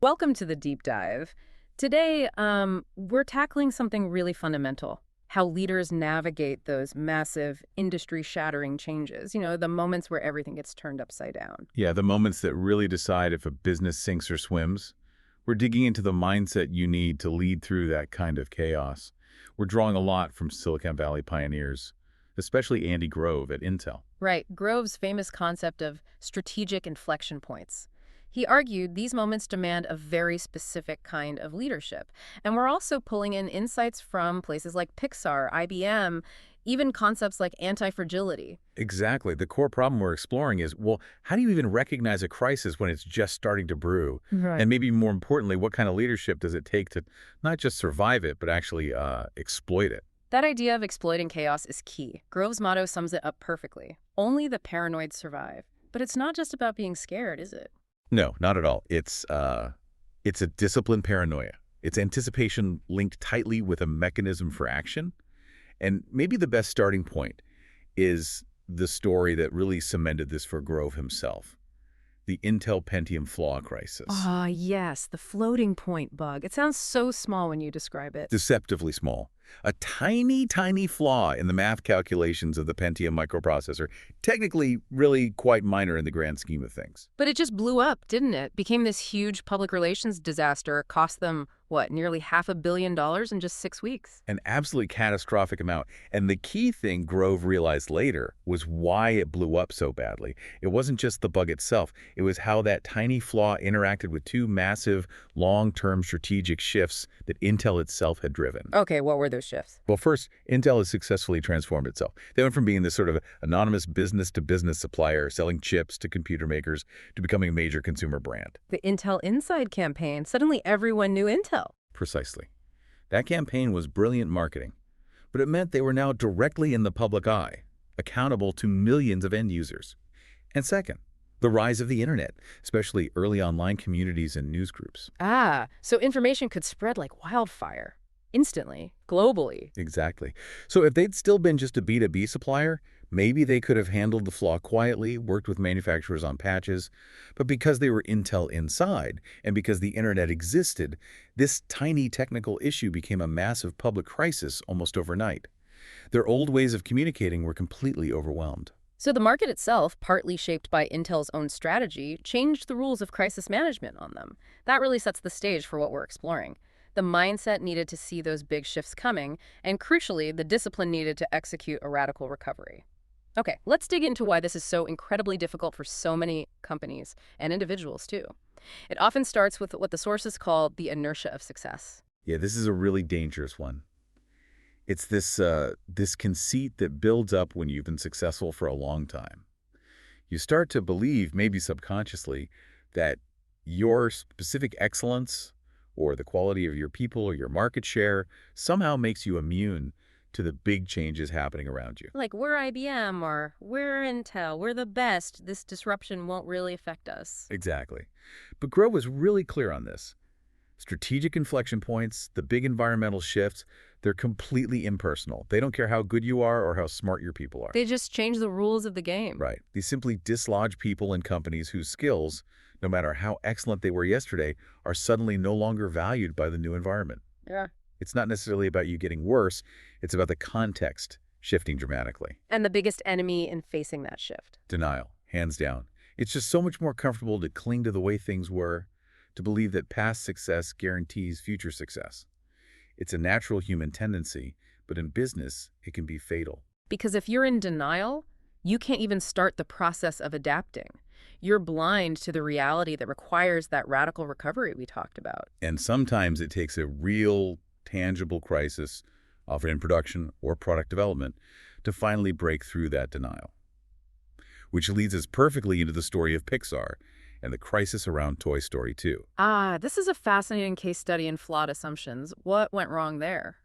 Welcome to the deep dive. Today, we're tackling something really fundamental, how leaders navigate those massive industry-shattering changes, the moments where everything gets turned upside down. Yeah, the moments that really decide if a business sinks or swims. We're digging into the mindset you need to lead through that kind of chaos. We're drawing a lot from Silicon Valley pioneers, especially Andy Grove at Intel. Right, Grove's famous concept of strategic inflection points. He argued these moments demand a very specific kind of leadership. And we're also pulling in insights from places like Pixar, IBM, even concepts like anti-fragility. Exactly. The core problem we're exploring is, well, how do you even recognize a crisis when it's just starting to brew? Right. And maybe more importantly, what kind of leadership does it take to not just survive it, but actually exploit it? That idea of exploiting chaos is key. Grove's motto sums it up perfectly. Only the paranoid survive. But it's not just about being scared, is it? No, not at all. It's a disciplined paranoia. It's anticipation linked tightly with a mechanism for action. And maybe the best starting point is the story that really cemented this for Grove himself, the Intel Pentium flaw crisis. Ah, yes, the floating point bug. It sounds so small when you describe it. Deceptively small. A tiny, tiny flaw in the math calculations of the Pentium microprocessor, technically really quite minor in the grand scheme of things. But it just blew up, didn't it? Became this huge public relations disaster, cost them, what, nearly $500 million in just 6 weeks? An absolutely catastrophic amount. And the key thing Grove realized later was why it blew up so badly. It wasn't just the bug itself. It was how that tiny flaw interacted with two massive, long-term strategic shifts that Intel itself had driven. Okay, what were those shifts? Well, first, Intel has successfully transformed itself. They went from being this sort of anonymous business-to-business supplier selling chips to computer makers to becoming a major consumer brand. The Intel Inside campaign. Suddenly everyone knew Intel. Precisely. That campaign was brilliant marketing, but it meant they were now directly in the public eye, accountable to millions of end users. And second, the rise of the internet, especially early online communities and news groups. Ah, so information could spread like wildfire. Instantly, globally. Exactly. So if they'd still been just a B2B supplier, maybe they could have handled the flaw quietly, worked with manufacturers on patches. But because they were Intel Inside, and because the internet existed, this tiny technical issue became a massive public crisis almost overnight. Their old ways of communicating were completely overwhelmed. So the market itself, partly shaped by Intel's own strategy, changed the rules of crisis management on them. That really sets the stage for what we're exploring. The mindset needed to see those big shifts coming, and crucially, the discipline needed to execute a radical recovery. Okay, let's dig into why this is so incredibly difficult for so many companies and individuals, too. It often starts with what the sources call the inertia of success. Yeah, this is a really dangerous one. It's this conceit that builds up when you've been successful for a long time. You start to believe, maybe subconsciously, that your specific excellence or the quality of your people or your market share somehow makes you immune to the big changes happening around you. Like, we're IBM or we're Intel, we're the best. This disruption won't really affect us. Exactly. But Grove was really clear on this. Strategic inflection points, the big environmental shifts, they're completely impersonal. They don't care how good you are or how smart your people are. They just change the rules of the game. Right. They simply dislodge people and companies whose skills, no matter how excellent they were yesterday, are suddenly no longer valued by the new environment. Yeah. It's not necessarily about you getting worse. It's about the context shifting dramatically. And the biggest enemy in facing that shift. Denial, hands down. It's just so much more comfortable to cling to the way things were, to believe that past success guarantees future success. It's a natural human tendency, but in business, it can be fatal. Because if you're in denial, you can't even start the process of adapting. You're blind to the reality that requires that radical recovery we talked about. And sometimes it takes a real, tangible crisis, often in production or product development, to finally break through that denial. Which leads us perfectly into the story of Pixar and the crisis around Toy Story 2. Ah, this is a fascinating case study in flawed assumptions. What went wrong there?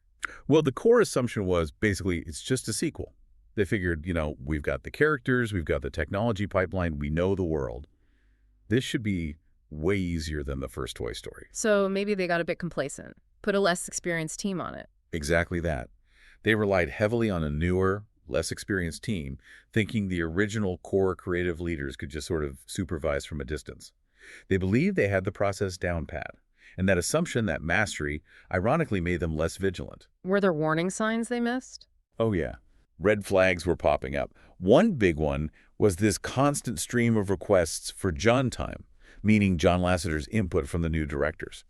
Well, the core assumption was basically it's just a sequel. They figured, we've got the characters, we've got the technology pipeline, we know the world. This should be way easier than the first Toy Story. So maybe they got a bit complacent, put a less experienced team on it. Exactly that. They relied heavily on a newer, less experienced team, thinking the original core creative leaders could just sort of supervise from a distance. They believed they had the process down pat, and that assumption, that mastery, ironically made them less vigilant. Were there warning signs they missed? Oh yeah, red flags were popping up. One big one was this constant stream of requests for John time, meaning John Lasseter's input from the new directors.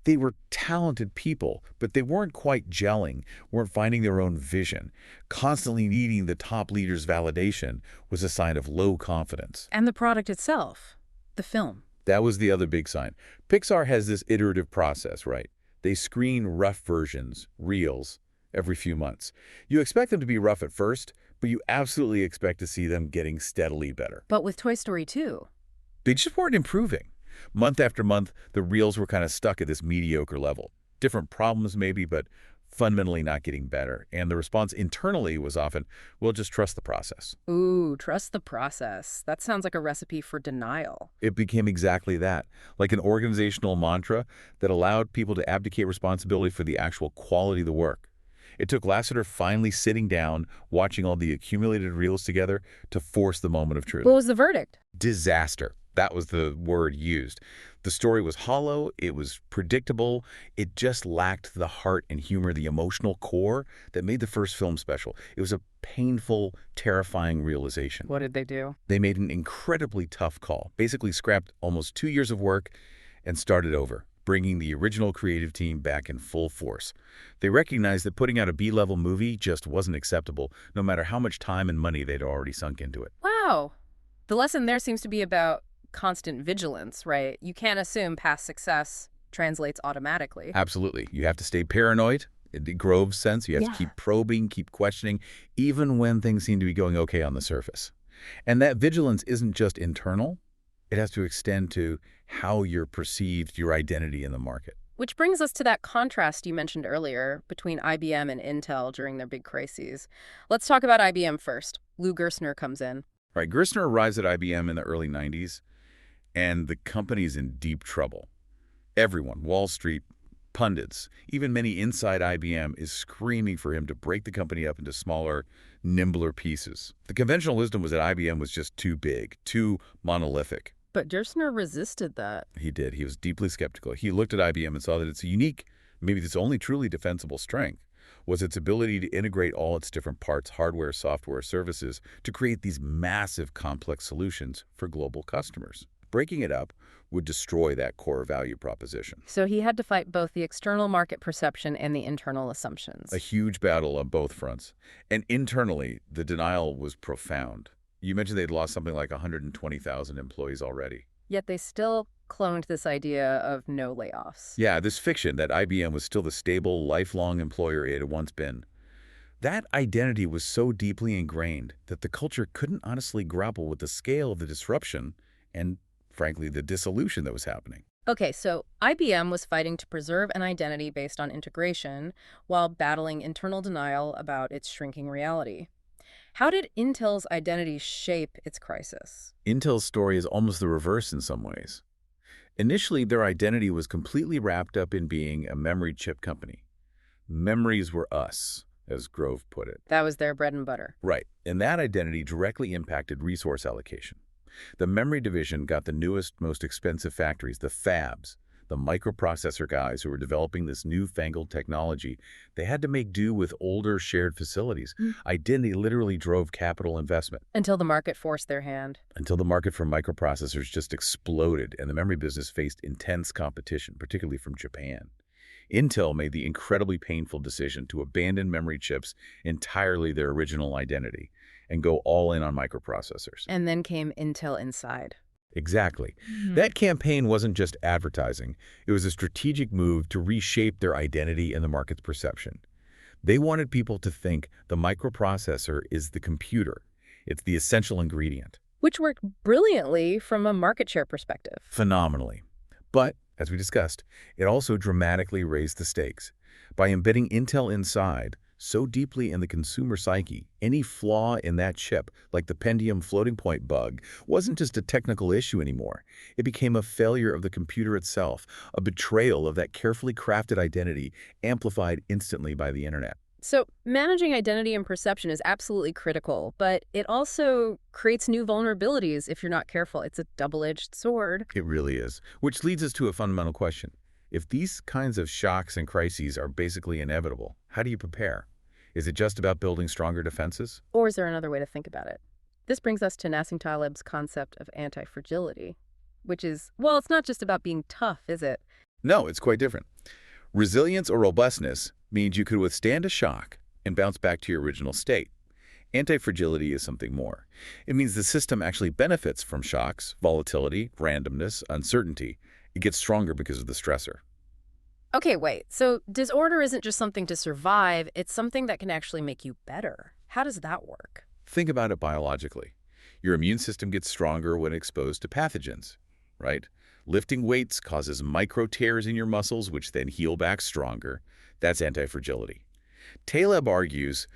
They were talented people, but they weren't quite gelling, weren't finding their own vision. Constantly needing the top leader's validation was a sign of low confidence. And the product itself, the film. That was the other big sign. Pixar has this iterative process, right? They screen rough versions, reels, every few months. You expect them to be rough at first, but you absolutely expect to see them getting steadily better. But with Toy Story 2, They just weren't improving. Month after month, the reels were kind of stuck at this mediocre level. Different problems maybe, but fundamentally not getting better. And the response internally was often, we'll just trust the process. ooh, trust the process. That sounds like a recipe for denial. It became exactly that, like an organizational mantra that allowed people to abdicate responsibility for the actual quality of the work. It took Lasseter finally sitting down, watching all the accumulated reels together to force the moment of truth. What was the verdict? Disaster. That was the word used. The story was hollow, it was predictable, it just lacked the heart and humor, the emotional core that made the first film special. It was a painful, terrifying realization. What did they do? They made an incredibly tough call, basically scrapped almost 2 years of work and started over, bringing the original creative team back in full force. They recognized that putting out a B-level movie just wasn't acceptable, no matter how much time and money they'd already sunk into it. Wow. The lesson there seems to be about constant vigilance, right? You can't assume past success translates automatically. Absolutely. You have to stay paranoid, in the Grove's sense. You have to keep probing, keep questioning, even when things seem to be going okay on the surface. And that vigilance isn't just internal. It has to extend to how you're perceived, your identity in the market. Which brings us to that contrast you mentioned earlier between IBM and Intel during their big crises. Let's talk about IBM first. Lou Gerstner comes in. Right, Gerstner arrives at IBM in the early 90s, and the company's in deep trouble. Everyone, Wall Street, pundits, even many inside IBM, is screaming for him to break the company up into smaller, nimbler pieces. The conventional wisdom was that IBM was just too big, too monolithic. But Gerstner resisted that. He did. He was deeply skeptical. He looked at IBM and saw that its unique, maybe its only truly defensible strength, was its ability to integrate all its different parts, hardware, software, services, to create these massive, complex solutions for global customers. Breaking it up would destroy that core value proposition. So he had to fight both the external market perception and the internal assumptions. A huge battle on both fronts. And internally, the denial was profound. You mentioned they'd lost something like 120,000 employees already. Yet they still cloned this idea of no layoffs. Yeah, this fiction that IBM was still the stable, lifelong employer it had once been. That identity was so deeply ingrained that the culture couldn't honestly grapple with the scale of the disruption and, frankly, the dissolution that was happening. Okay, so IBM was fighting to preserve an identity based on integration while battling internal denial about its shrinking reality. How did Intel's identity shape its crisis? Intel's story is almost the reverse in some ways. Initially, their identity was completely wrapped up in being a memory chip company. Memories were us, as Grove put it. That was their bread and butter. Right, and that identity directly impacted resource allocation. The memory division got the newest, most expensive factories, the fabs, the microprocessor guys who were developing this newfangled technology. They had to make do with older shared facilities. Identity literally drove capital investment. Until the market forced their hand. Until the market for microprocessors just exploded and the memory business faced intense competition, particularly from Japan. Intel made the incredibly painful decision to abandon memory chips entirely their original identity and go all in on microprocessors. And then came Intel Inside. Exactly. That campaign wasn't just advertising. It was a strategic move to reshape their identity and the market's perception. They wanted people to think the microprocessor is the computer. It's the essential ingredient. Which worked brilliantly from a market share perspective. Phenomenally. But, as we discussed, it also dramatically raised the stakes. By embedding Intel Inside so deeply in the consumer psyche, any flaw in that chip, like the Pentium floating point bug, wasn't just a technical issue anymore. It became a failure of the computer itself, a betrayal of that carefully crafted identity, amplified instantly by the internet. So, managing identity and perception is absolutely critical, but it also creates new vulnerabilities if you're not careful. It's a double-edged sword. It really is. Which leads us to a fundamental question. If these kinds of shocks and crises are basically inevitable, how do you prepare? Is it just about building stronger defenses? Or is there another way to think about it? This brings us to Nassim Taleb's concept of anti-fragility, which is, well, it's not just about being tough, is it? No, it's quite different. Resilience or robustness means you could withstand a shock and bounce back to your original state. Anti-fragility is something more. It means the system actually benefits from shocks, volatility, randomness, uncertainty. It gets stronger because of the stressor. Okay, wait. So disorder isn't just something to survive, it's something that can actually make you better. How does that work? Think about it biologically. Your immune system gets stronger when exposed to pathogens, right? Lifting weights causes micro tears in your muscles, which then heal back stronger. That's anti-fragility. Taleb argues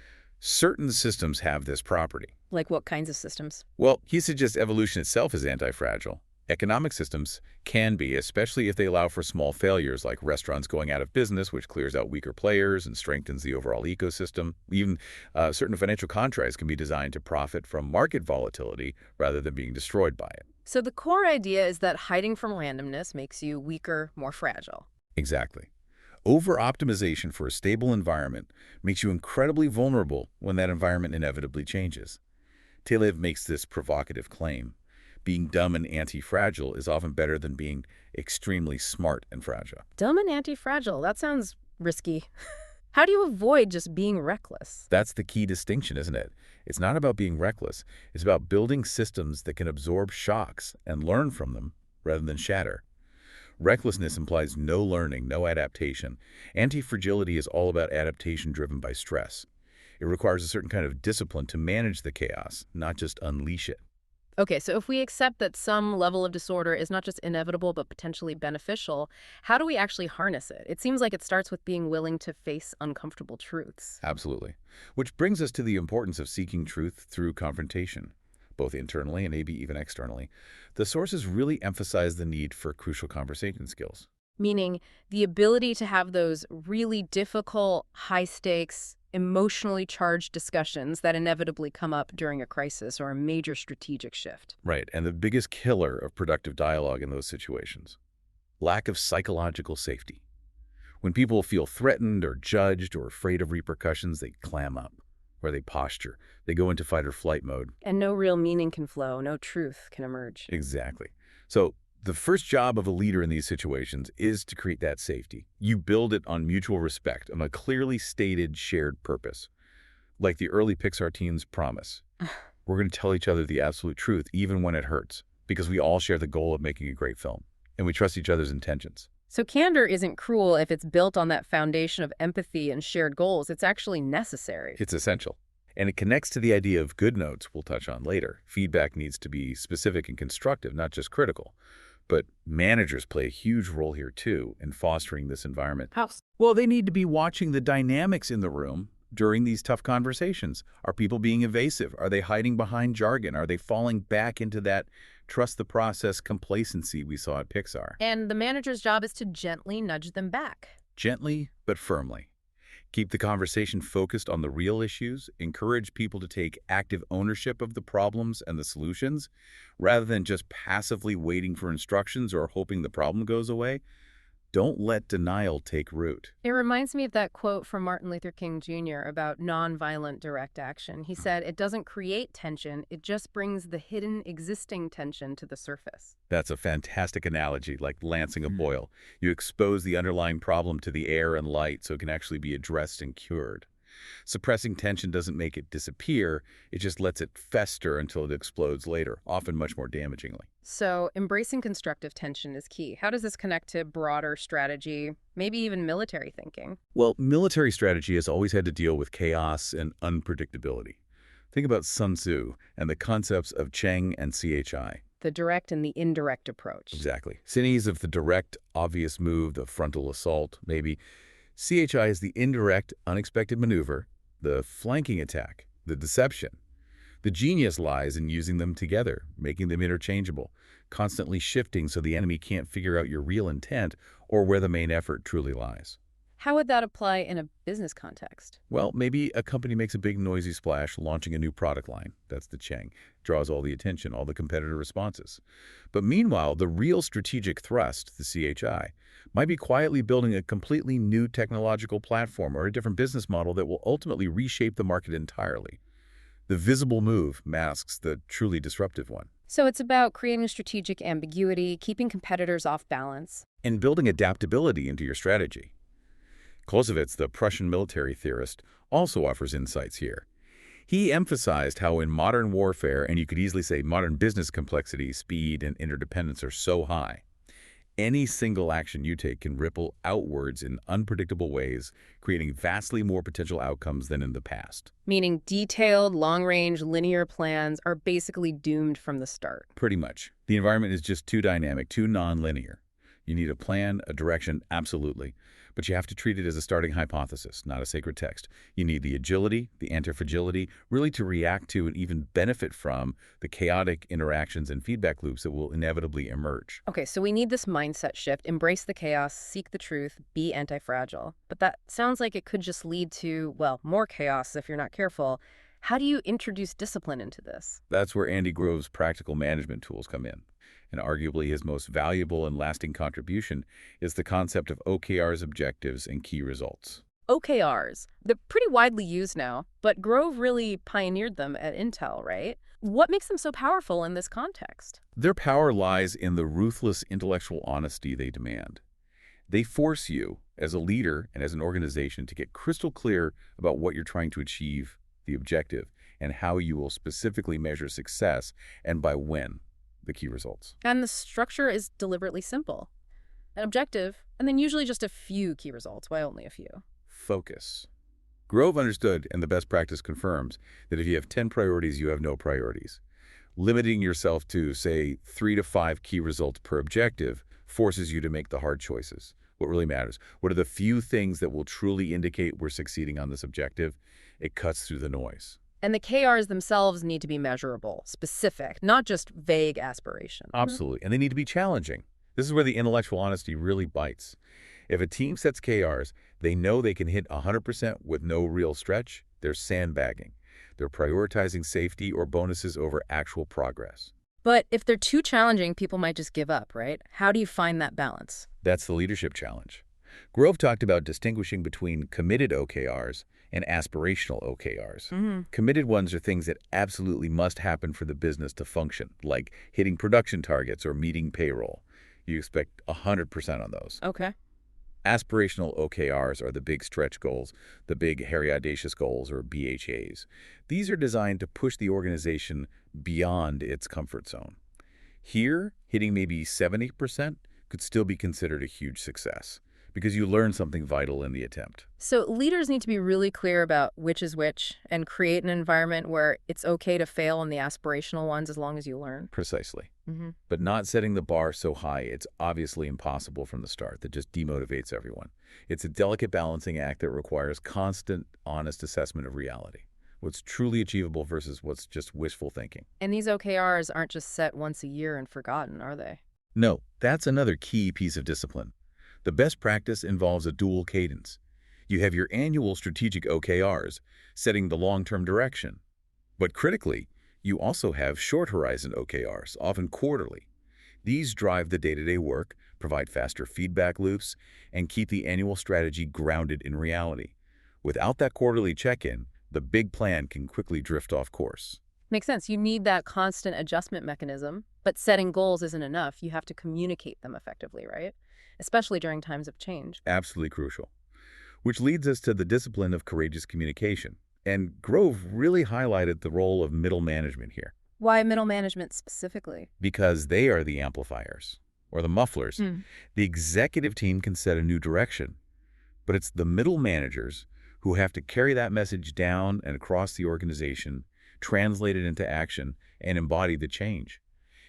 certain systems have this property. Like what kinds of systems? Well, he suggests evolution itself is anti-fragile. Economic systems can be, especially if they allow for small failures like restaurants going out of business, which clears out weaker players and strengthens the overall ecosystem. Even certain financial contracts can be designed to profit from market volatility rather than being destroyed by it. So the core idea is that hiding from randomness makes you weaker, more fragile. Exactly. Over-optimization for a stable environment makes you incredibly vulnerable when that environment inevitably changes. Taleb makes this provocative claim. Being dumb and anti-fragile is often better than being extremely smart and fragile. Dumb and anti-fragile, that sounds risky. How do you avoid just being reckless? That's the key distinction, isn't it? It's not about being reckless. It's about building systems that can absorb shocks and learn from them rather than shatter. Recklessness implies no learning, no adaptation. Anti-fragility is all about adaptation driven by stress. It requires a certain kind of discipline to manage the chaos, not just unleash it. Okay, so if we accept that some level of disorder is not just inevitable but potentially beneficial, how do we actually harness it? It seems like it starts with being willing to face uncomfortable truths. Absolutely. Which brings us to the importance of seeking truth through confrontation, both internally and maybe even externally. The sources really emphasize the need for crucial conversation skills. Meaning the ability to have those really difficult, high-stakes, emotionally charged discussions that inevitably come up during a crisis or a major strategic shift. Right, and the biggest killer of productive dialogue in those situations, lack of psychological safety. When people feel threatened or judged or afraid of repercussions, they clam up, or they posture. They go into fight or flight mode. And no real meaning can flow, no truth can emerge. Exactly. So the first job of a leader in these situations is to create that safety. You build it on mutual respect, on a clearly stated shared purpose. Like the early Pixar teens promise. We're going to tell each other the absolute truth, even when it hurts, because we all share the goal of making a great film, and we trust each other's intentions. So candor isn't cruel if it's built on that foundation of empathy and shared goals. It's actually necessary. It's essential. And it connects to the idea of good notes we'll touch on later. Feedback needs to be specific and constructive, not just critical. But managers play a huge role here, too, in fostering this environment. How? Well, they need to be watching the dynamics in the room during these tough conversations. Are people being evasive? Are they hiding behind jargon? Are they falling back into that trust the process complacency we saw at Pixar? And the manager's job is to gently nudge them back. Gently, but firmly. Keep the conversation focused on the real issues, encourage people to take active ownership of the problems and the solutions, rather than just passively waiting for instructions or hoping the problem goes away. Don't let denial take root. It reminds me of that quote from Martin Luther King Jr. about nonviolent direct action. He said, "It doesn't create tension, it just brings the hidden existing tension to the surface." That's a fantastic analogy, like lancing a boil. You expose the underlying problem to the air and light so it can actually be addressed and cured. Suppressing tension doesn't make it disappear, it just lets it fester until it explodes later, often much more damagingly. So embracing constructive tension is key. How does this connect to broader strategy, maybe even military thinking? Well, military strategy has always had to deal with chaos and unpredictability. Think about Sun Tzu and the concepts of Cheng and CHI. The direct and the indirect approach. Exactly. Cities of the direct, obvious move, the frontal assault, maybe. CHI is the indirect, unexpected maneuver, the flanking attack, the deception. The genius lies in using them together, making them interchangeable, constantly shifting so the enemy can't figure out your real intent or where the main effort truly lies. How would that apply in a business context? Well, maybe a company makes a big noisy splash launching a new product line. That's the Chang. Draws all the attention, all the competitor responses. But meanwhile, the real strategic thrust, the CHI, might be quietly building a completely new technological platform or a different business model that will ultimately reshape the market entirely. The visible move masks the truly disruptive one. So it's about creating strategic ambiguity, keeping competitors off balance. And building adaptability into your strategy. Clausewitz, the Prussian military theorist, also offers insights here. He emphasized how in modern warfare, and you could easily say modern business complexity, speed, and interdependence are so high, any single action you take can ripple outwards in unpredictable ways, creating vastly more potential outcomes than in the past. Meaning detailed, long-range, linear plans are basically doomed from the start. Pretty much. The environment is just too dynamic, too non-linear. You need a plan, a direction, absolutely. But you have to treat it as a starting hypothesis, not a sacred text. You need the agility, the anti-fragility, really to react to and even benefit from the chaotic interactions and feedback loops that will inevitably emerge. Okay, so we need this mindset shift, embrace the chaos, seek the truth, be anti-fragile. But that sounds like it could just lead to, well, more chaos if you're not careful. How do you introduce discipline into this? That's where Andy Grove's practical management tools come in. And arguably his most valuable and lasting contribution is the concept of OKRs, objectives, and key results. OKRs. They're pretty widely used now, but Grove really pioneered them at Intel, right? What makes them so powerful in this context? Their power lies in the ruthless intellectual honesty they demand. They force you, as a leader and as an organization, to get crystal clear about what you're trying to achieve, the objective, and how you will specifically measure success, and by when, the key results. And the structure is deliberately simple. An objective, and then usually just a few key results. Why only a few? Focus. Grove understood, and the best practice confirms, that if you have 10 priorities, you have no priorities. Limiting yourself to, say, 3 to 5 key results per objective forces you to make the hard choices. What really matters? What are the few things that will truly indicate we're succeeding on this objective? It cuts through the noise. And the KRs themselves need to be measurable, specific, not just vague aspiration. Absolutely. And they need to be challenging. This is where the intellectual honesty really bites. If a team sets KRs, they know they can hit 100% with no real stretch, they're sandbagging. They're prioritizing safety or bonuses over actual progress. But if they're too challenging, people might just give up, right? How do you find that balance? That's the leadership challenge. Grove talked about distinguishing between committed OKRs and aspirational OKRs. Committed ones are things that absolutely must happen for the business to function, like hitting production targets or meeting payroll. You expect 100% on those. Okay. Aspirational OKRs are the big stretch goals, the big hairy audacious goals, or BHAs. These are designed to push the organization beyond its comfort zone. Here, hitting maybe 70% could still be considered a huge success, because you learn something vital in the attempt. So leaders need to be really clear about which is which and create an environment where it's okay to fail on the aspirational ones as long as you learn. Precisely. But not setting the bar so high it's obviously impossible from the start. That just demotivates everyone. It's a delicate balancing act that requires constant, honest assessment of reality. What's truly achievable versus what's just wishful thinking. And these OKRs aren't just set once a year and forgotten, are they? No, that's another key piece of discipline. The best practice involves a dual cadence. You have your annual strategic OKRs, setting the long-term direction. But critically, you also have short-horizon OKRs, often quarterly. These drive the day-to-day work, provide faster feedback loops, and keep the annual strategy grounded in reality. Without that quarterly check-in, the big plan can quickly drift off course. Makes sense. You need that constant adjustment mechanism, but setting goals isn't enough. You have to communicate them effectively, right? Especially during times of change. Absolutely crucial. Which leads us to the discipline of courageous communication. And Grove really highlighted the role of middle management here. Why middle management specifically? Because they are the amplifiers, or the mufflers. The executive team can set a new direction, but it's the middle managers who have to carry that message down and across the organization, translate it into action, and embody the change.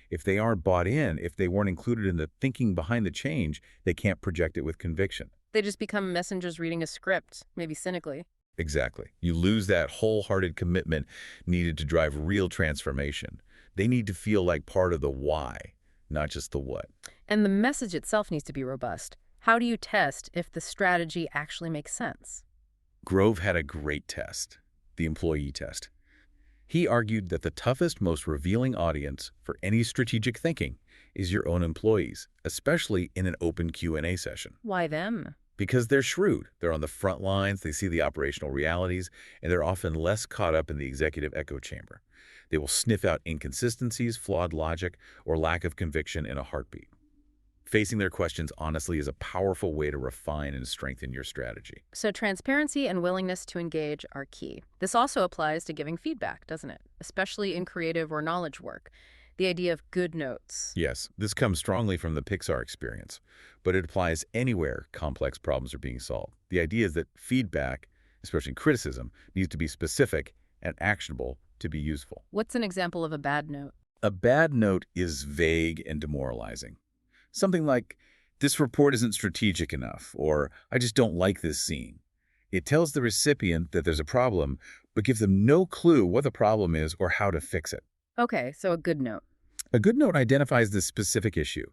If they aren't bought in, if they weren't included in the thinking behind the change, they can't project it with conviction. They just become messengers reading a script, maybe cynically. Exactly. You lose that wholehearted commitment needed to drive real transformation. They need to feel like part of the why, not just the what. And the message itself needs to be robust. How do you test if the strategy actually makes sense? Grove had a great test, the employee test. He argued that the toughest, most revealing audience for any strategic thinking is your own employees, especially in an open Q&A session. Why them? Because they're shrewd, they're on the front lines, they see the operational realities, and they're often less caught up in the executive echo chamber. They will sniff out inconsistencies, flawed logic, or lack of conviction in a heartbeat. Facing their questions honestly is a powerful way to refine and strengthen your strategy. So transparency and willingness to engage are key. This also applies to giving feedback, doesn't it? Especially in creative or knowledge work. The idea of good notes. Yes, this comes strongly from the Pixar experience, but it applies anywhere complex problems are being solved. The idea is that feedback, especially criticism, needs to be specific and actionable to be useful. What's an example of a bad note? A bad note is vague and demoralizing. Something like, "This report isn't strategic enough," or "I just don't like this scene." It tells the recipient that there's a problem, but gives them no clue what the problem is or how to fix it. Okay, so a good note. A good note identifies the specific issue,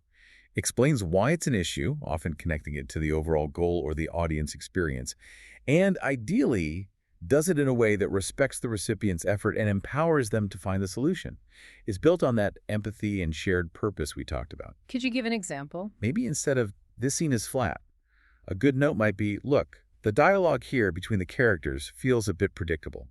explains why it's an issue, often connecting it to the overall goal or the audience experience, and ideally does it in a way that respects the recipient's effort and empowers them to find the solution. It's built on that empathy and shared purpose we talked about. Could you give an example? Maybe instead of "this scene is flat," a good note might be, "Look, the dialogue here between the characters feels a bit predictable.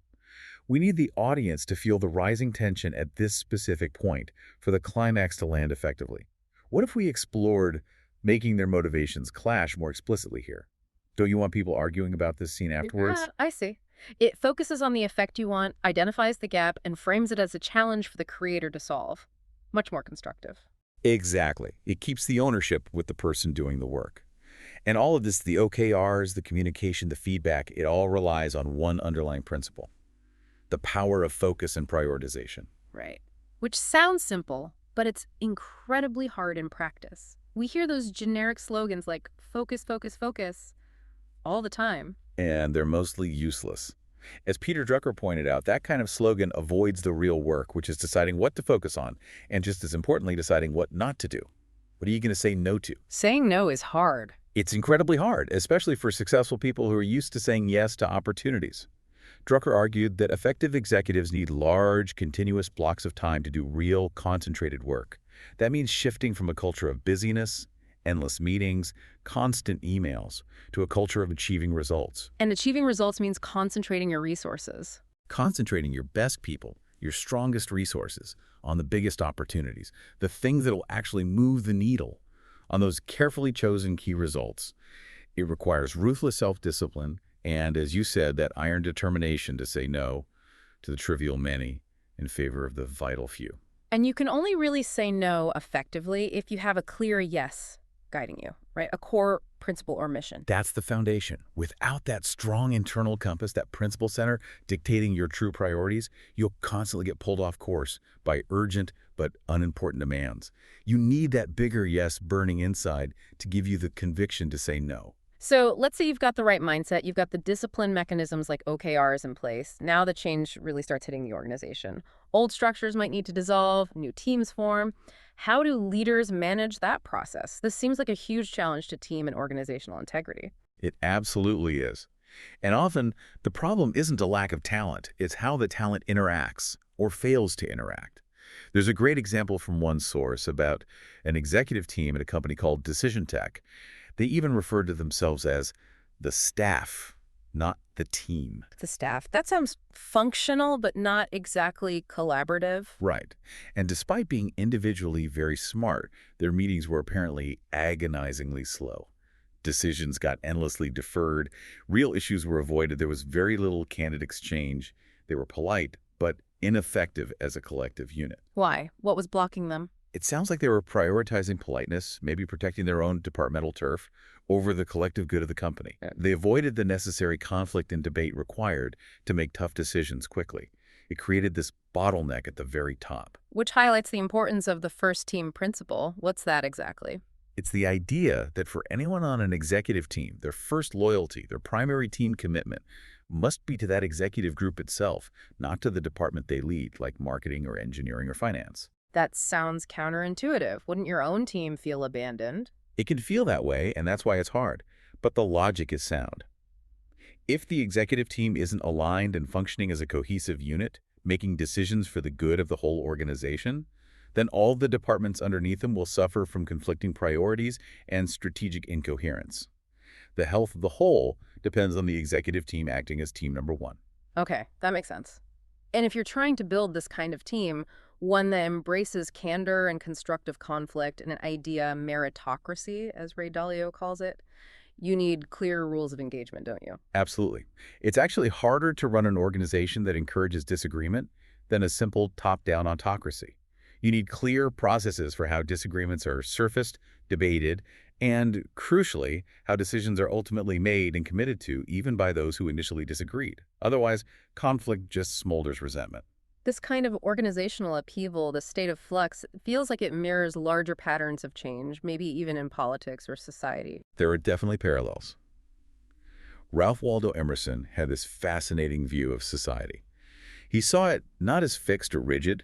We need the audience to feel the rising tension at this specific point for the climax to land effectively. What if we explored making their motivations clash more explicitly here? Don't you want people arguing about this scene afterwards?" Yeah, I see. It focuses on the effect you want, identifies the gap, and frames it as a challenge for the creator to solve. Much more constructive. Exactly. It keeps the ownership with the person doing the work. And all of this, the OKRs, the communication, the feedback, it all relies on one underlying principle: the power of focus and prioritization. Right. Which sounds simple, but it's incredibly hard in practice. We hear those generic slogans like focus, focus, focus all the time. And they're mostly useless. As Peter Drucker pointed out, that kind of slogan avoids the real work, which is deciding what to focus on, and just as importantly, deciding what not to do. What are you going to say no to? Saying no is hard. It's incredibly hard, especially for successful people who are used to saying yes to opportunities. Drucker argued that effective executives need large, continuous blocks of time to do real, concentrated work. That means shifting from a culture of busyness, endless meetings, constant emails, to a culture of achieving results. And achieving results means concentrating your resources. Concentrating your best people, your strongest resources, on the biggest opportunities, the things that will actually move the needle, on those carefully chosen key results. It requires ruthless self-discipline and, as you said, that iron determination to say no to the trivial many in favor of the vital few. And you can only really say no effectively if you have a clear yes guiding you, right? A core principle or mission. That's the foundation. Without that strong internal compass, that principle center dictating your true priorities, you'll constantly get pulled off course by urgent but unimportant demands. You need that bigger yes burning inside to give you the conviction to say no. So let's say you've got the right mindset, you've got the discipline mechanisms like OKRs in place. Now the change really starts hitting the organization. Old structures might need to dissolve, new teams form. How do leaders manage that process? This seems like a huge challenge to team and organizational integrity. It absolutely is. And often, the problem isn't a lack of talent. It's how the talent interacts or fails to interact. There's a great example from one source about an executive team at a company called Decision Tech. They even referred to themselves as the staff, not the team. The staff. That sounds functional, but not exactly collaborative. Right. And despite being individually very smart, their meetings were apparently agonizingly slow. Decisions got endlessly deferred. Real issues were avoided. There was very little candid exchange. They were polite, but ineffective as a collective unit. Why? What was blocking them? It sounds like they were prioritizing politeness, maybe protecting their own departmental turf, over the collective good of the company. They avoided the necessary conflict and debate required to make tough decisions quickly. It created this bottleneck at the very top. Which highlights the importance of the first team principle. What's that exactly? It's the idea that for anyone on an executive team, their first loyalty, their primary team commitment, must be to that executive group itself, not to the department they lead, like marketing or engineering or finance. That sounds counterintuitive. Wouldn't your own team feel abandoned? It can feel that way, and that's why it's hard. But the logic is sound. If the executive team isn't aligned and functioning as a cohesive unit, making decisions for the good of the whole organization, then all the departments underneath them will suffer from conflicting priorities and strategic incoherence. The health of the whole depends on the executive team acting as team number one. Okay, that makes sense. And if you're trying to build this kind of team, one that embraces candor and constructive conflict and an idea meritocracy, as Ray Dalio calls it, you need clear rules of engagement, don't you? Absolutely. It's actually harder to run an organization that encourages disagreement than a simple top-down autocracy. You need clear processes for how disagreements are surfaced, debated, and, crucially, how decisions are ultimately made and committed to, even by those who initially disagreed. Otherwise, conflict just smolders resentment. This kind of organizational upheaval, the state of flux, feels like it mirrors larger patterns of change, maybe even in politics or society. There are definitely parallels. Ralph Waldo Emerson had this fascinating view of society. He saw it not as fixed or rigid,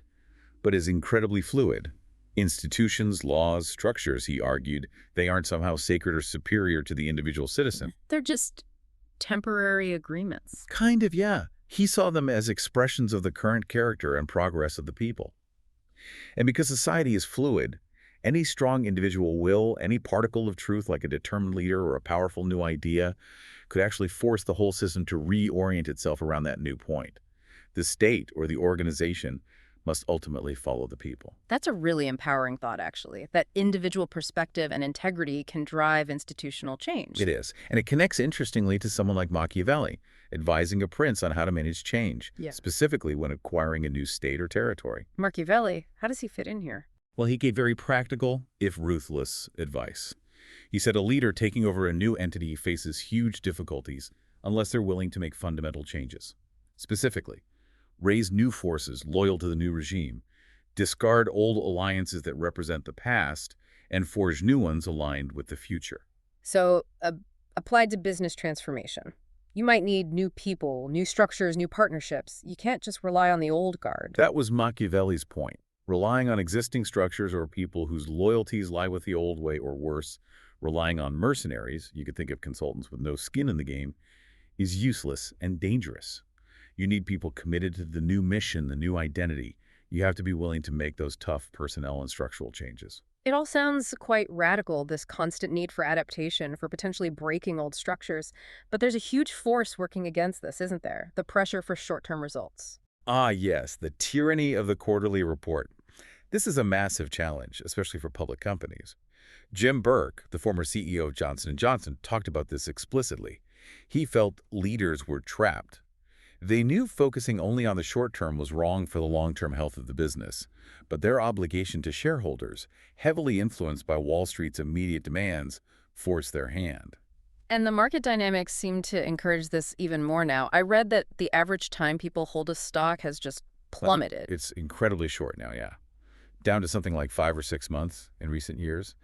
but as incredibly fluid. Institutions, laws, structures, he argued, they aren't somehow sacred or superior to the individual citizen. They're just temporary agreements. Kind of, yeah. He saw them as expressions of the current character and progress of the people. And because society is fluid, any strong individual will, any particle of truth like a determined leader or a powerful new idea, could actually force the whole system to reorient itself around that new point. The state or the organization must ultimately follow the people. That's a really empowering thought, actually, that individual perspective and integrity can drive institutional change. It is. And it connects interestingly to someone like Machiavelli, advising a prince on how to manage change, Yeah. specifically when acquiring a new state or territory. Machiavelli, how does he fit in here? Well, he gave very practical, if ruthless, advice. He said a leader taking over a new entity faces huge difficulties unless they're willing to make fundamental changes. Specifically, raise new forces loyal to the new regime, discard old alliances that represent the past, and forge new ones aligned with the future. So, applied to business transformation. You might need new people, new structures, new partnerships. You can't just rely on the old guard. That was Machiavelli's point. Relying on existing structures or people whose loyalties lie with the old way, or worse, relying on mercenaries, you could think of consultants with no skin in the game, is useless and dangerous. You need people committed to the new mission, the new identity. You have to be willing to make those tough personnel and structural changes. It all sounds quite radical, this constant need for adaptation, for potentially breaking old structures. But there's a huge force working against this, isn't there? The pressure for short-term results. Ah, yes, the tyranny of the quarterly report. This is a massive challenge, especially for public companies. Jim Burke, the former CEO of Johnson & Johnson, talked about this explicitly. He felt leaders were trapped. They knew focusing only on the short term was wrong for the long-term health of the business, but their obligation to shareholders, heavily influenced by Wall Street's immediate demands, forced their hand. And the market dynamics seem to encourage this even more now. I read that the average time people hold a stock has just plummeted. It's incredibly short now, yeah. Down to something like 5 or 6 months in recent years.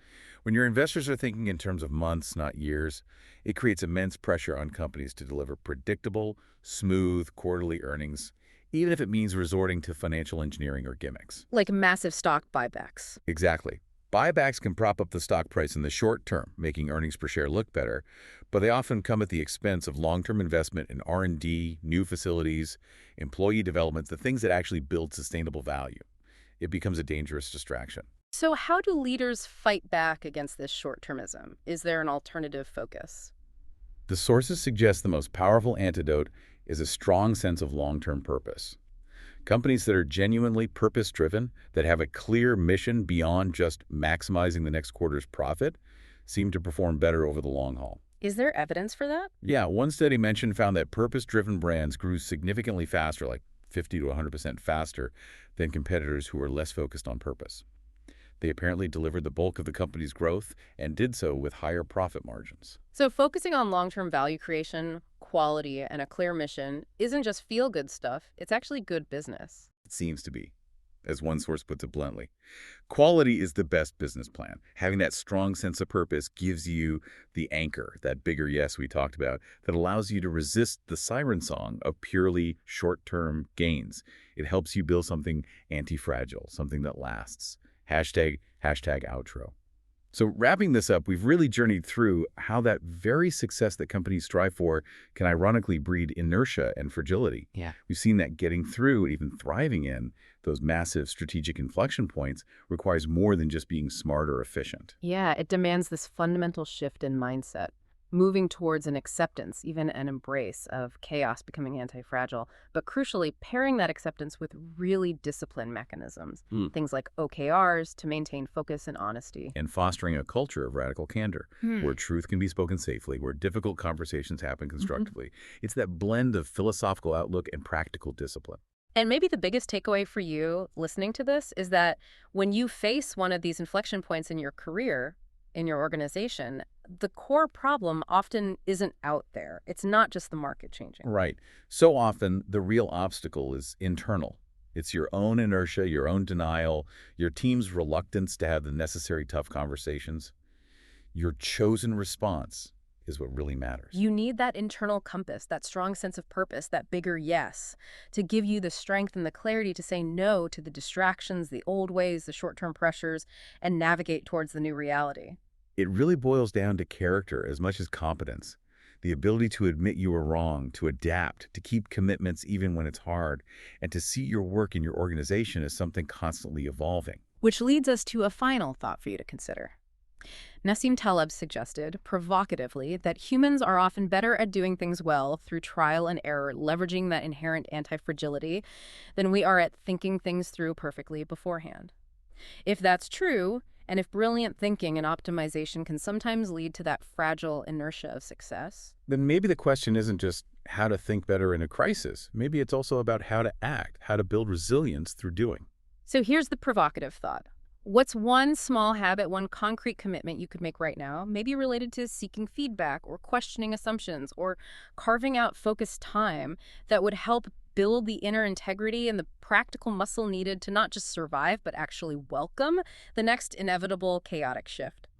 When your investors are thinking in terms of months, not years, it creates immense pressure on companies to deliver predictable, smooth quarterly earnings, even if it means resorting to financial engineering or gimmicks. Like massive stock buybacks. Exactly. Buybacks can prop up the stock price in the short term, making earnings per share look better, but they often come at the expense of long-term investment in R&D, new facilities, employee development, the things that actually build sustainable value. It becomes a dangerous distraction. So how do leaders fight back against this short-termism? Is there an alternative focus? The sources suggest the most powerful antidote is a strong sense of long-term purpose. Companies that are genuinely purpose-driven, that have a clear mission beyond just maximizing the next quarter's profit, seem to perform better over the long haul. Is there evidence for that? Yeah, one study mentioned found that purpose-driven brands grew significantly faster, like 50 to 100% faster, than competitors who were less focused on purpose. They apparently delivered the bulk of the company's growth and did so with higher profit margins. So focusing on long-term value creation, quality, and a clear mission isn't just feel-good stuff, it's actually good business. It seems to be, as one source puts it bluntly. Quality is the best business plan. Having that strong sense of purpose gives you the anchor, that bigger yes we talked about, that allows you to resist the siren song of purely short-term gains. It helps you build something anti-fragile, something that lasts. Hashtag outro. So wrapping this up, we've really journeyed through how that very success that companies strive for can ironically breed inertia and fragility. Yeah. We've seen that getting through and even thriving in those massive strategic inflection points requires more than just being smart or efficient. Yeah, it demands this fundamental shift in mindset, moving towards an acceptance, even an embrace of chaos becoming anti-fragile, but crucially pairing that acceptance with really disciplined mechanisms, Hmm. things like OKRs to maintain focus and honesty. And fostering a culture of radical candor, Hmm. where truth can be spoken safely, where difficult conversations happen Mhm. constructively. It's that blend of philosophical outlook and practical discipline. And maybe the biggest takeaway for you listening to this is that when you face one of these inflection points in your career, in your organization, the core problem often isn't out there. It's not just the market changing. Right. So often, the real obstacle is internal. It's your own inertia, your own denial, your team's reluctance to have the necessary tough conversations. Your chosen response is what really matters. You need that internal compass, that strong sense of purpose, that bigger yes, to give you the strength and the clarity to say no to the distractions, the old ways, the short-term pressures, and navigate towards the new reality. It really boils down to character as much as competence. The ability to admit you were wrong, to adapt, to keep commitments even when it's hard, and to see your work in your organization as something constantly evolving. Which leads us to a final thought for you to consider. Nassim Taleb suggested, provocatively, that humans are often better at doing things well through trial and error, leveraging that inherent anti-fragility, than we are at thinking things through perfectly beforehand. If that's true, and if brilliant thinking and optimization can sometimes lead to that fragile inertia of success, Then maybe the question isn't just how to think better in a crisis. Maybe it's also about how to act, how to build resilience through doing. so here's the provocative thought. What's one small habit, one concrete commitment you could make right now, maybe related to seeking feedback or questioning assumptions or carving out focused time that would help build the inner integrity and the practical muscle needed to not just survive, but actually welcome the next inevitable chaotic shift?